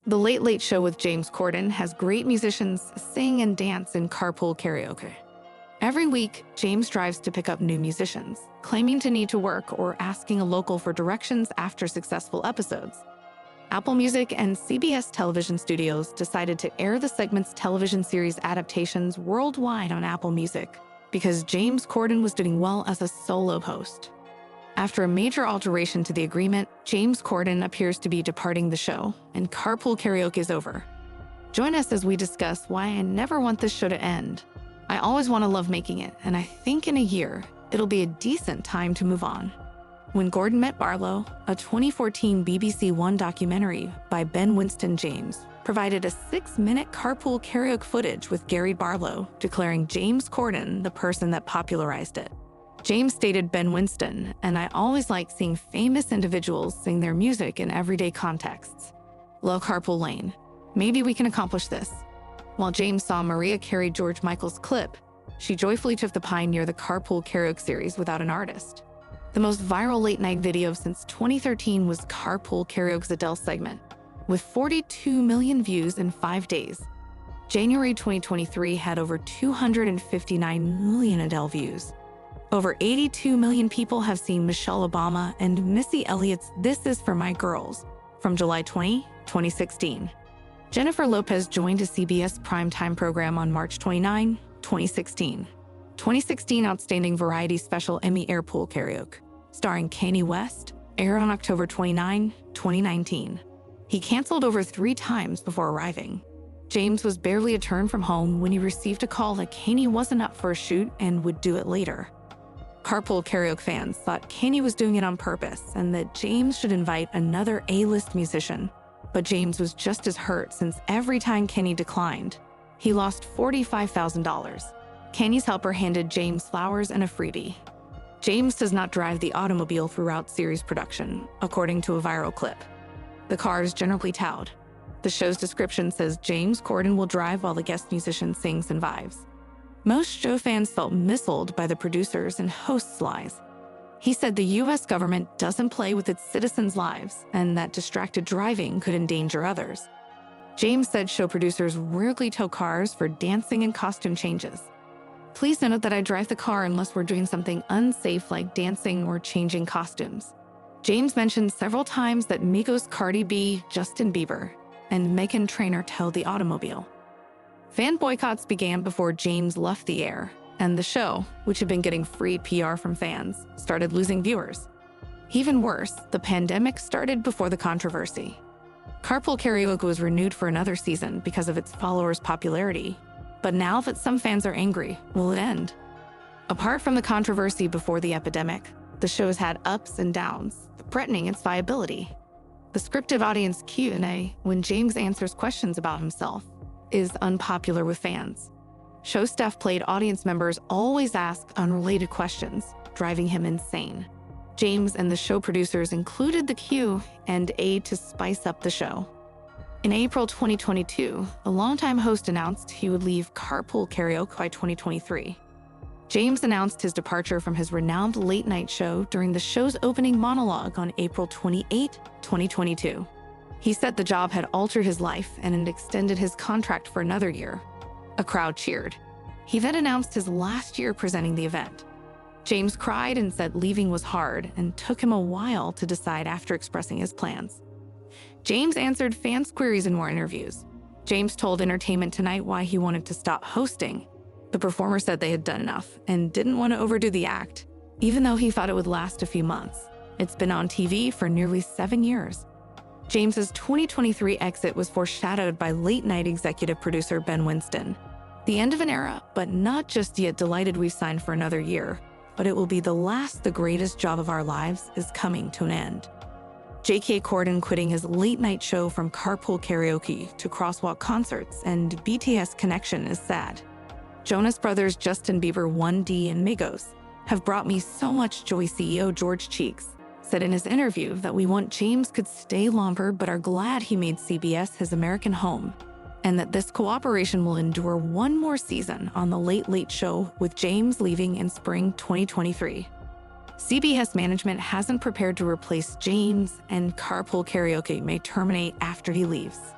The Late Late Show with James Corden has great musicians sing and dance in Carpool Karaoke. Every week, James drives to pick up new musicians, claiming to need to work or asking a local for directions after successful episodes. Apple Music and CBS Television Studios decided to air the segment's television series adaptations worldwide on Apple Music because James Corden was doing well as a solo host. After a major alteration to the agreement, James Corden appears to be departing the show, and Carpool Karaoke is over. Join us as we discuss why I never want this show to end. I always want to love making it, and I think in a year, it'll be a decent time to move on. When Gordon Met Barlow, a 2014 BBC One documentary by Ben Winston James, provided a 6-minute Carpool Karaoke footage with Gary Barlow declaring James Corden the person that popularized it. James stated Ben Winston, and I always like seeing famous individuals sing their music in everyday contexts. Love Carpool Lane. Maybe we can accomplish this. While James saw Mariah Carey George Michael's clip, she joyfully took the pioneer the Carpool Karaoke series without an artist. The most viral late-night video since 2013 was Carpool Karaoke's Adele segment, with 42 million views in 5 days. January 2023 had over 259 million Adele views. Over 82 million people have seen Michelle Obama and Missy Elliott's This Is For My Girls from July 20, 2016. Jennifer Lopez joined a CBS primetime program on March 29, 2016. 2016 Outstanding Variety Special Emmy REPortal Karaoke, starring Kanye West, aired on October 29, 2019. He canceled over 3 times before arriving. James was barely a turn from home when he received a call that Kanye wasn't up for a shoot and would do it later. Carpool Karaoke fans thought Kanye was doing it on purpose and that James should invite another A-list musician. But James was just as hurt since every time Kanye declined, he lost $45,000. Kanye's helper handed James flowers and a freebie. James does not drive the automobile throughout series production, according to a viral clip. The car is generally towed. The show's description says James Corden will drive while the guest musician sings and vibes. Most show fans felt misled by the producers and hosts' lies. He said the U.S. government doesn't play with its citizens' lives and that distracted driving could endanger others. James said show producers rarely tow cars for dancing and costume changes. Please note that I drive the car unless we're doing something unsafe like dancing or changing costumes. James mentioned several times that Migos Cardi B, Justin Bieber, and Meghan Trainor towed the automobile. Fan boycotts began before James left the air, and the show, which had been getting free PR from fans, started losing viewers. Even worse, the pandemic started before the controversy. Carpool Karaoke was renewed for another season because of its followers' popularity, but now that some fans are angry, will it end? Apart from the controversy before the epidemic, the show has had ups and downs, threatening its viability. The scripted audience Q&A, when James answers questions about himself, is unpopular with fans. Show staff played audience members always ask unrelated questions, driving him insane. James and the show producers included the Q&A to spice up the show. In April 2022, the longtime host announced he would leave Carpool Karaoke by 2023. James announced his departure from his renowned late-night show during the show's opening monologue on April 28, 2022. He said the job had altered his life and it extended his contract for another year. A crowd cheered. He then announced his last year presenting the event. James cried and said leaving was hard and took him a while to decide after expressing his plans. James answered fans' queries in more interviews. James told Entertainment Tonight why he wanted to stop hosting. The performer said they had done enough and didn't want to overdo the act, even though he thought it would last a few months. It's been on TV for nearly 7 years. James's 2023 exit was foreshadowed by late-night executive producer Ben Winston. The end of an era, but not just yet. Delighted we've signed for another year, but it will be the last. The greatest job of our lives is coming to an end. J.K. Corden quitting his late-night show from Carpool Karaoke to crosswalk concerts and BTS connection is sad. Jonas Brothers, Justin Bieber, 1D, and Migos have brought me so much joy. CEO George Cheeks said in his interview that we want James could stay longer but are glad he made CBS his American home, and that this cooperation will endure one more season on The Late Late Show with James leaving in spring 2023. CBS management hasn't prepared to replace James, and Carpool Karaoke may terminate after he leaves.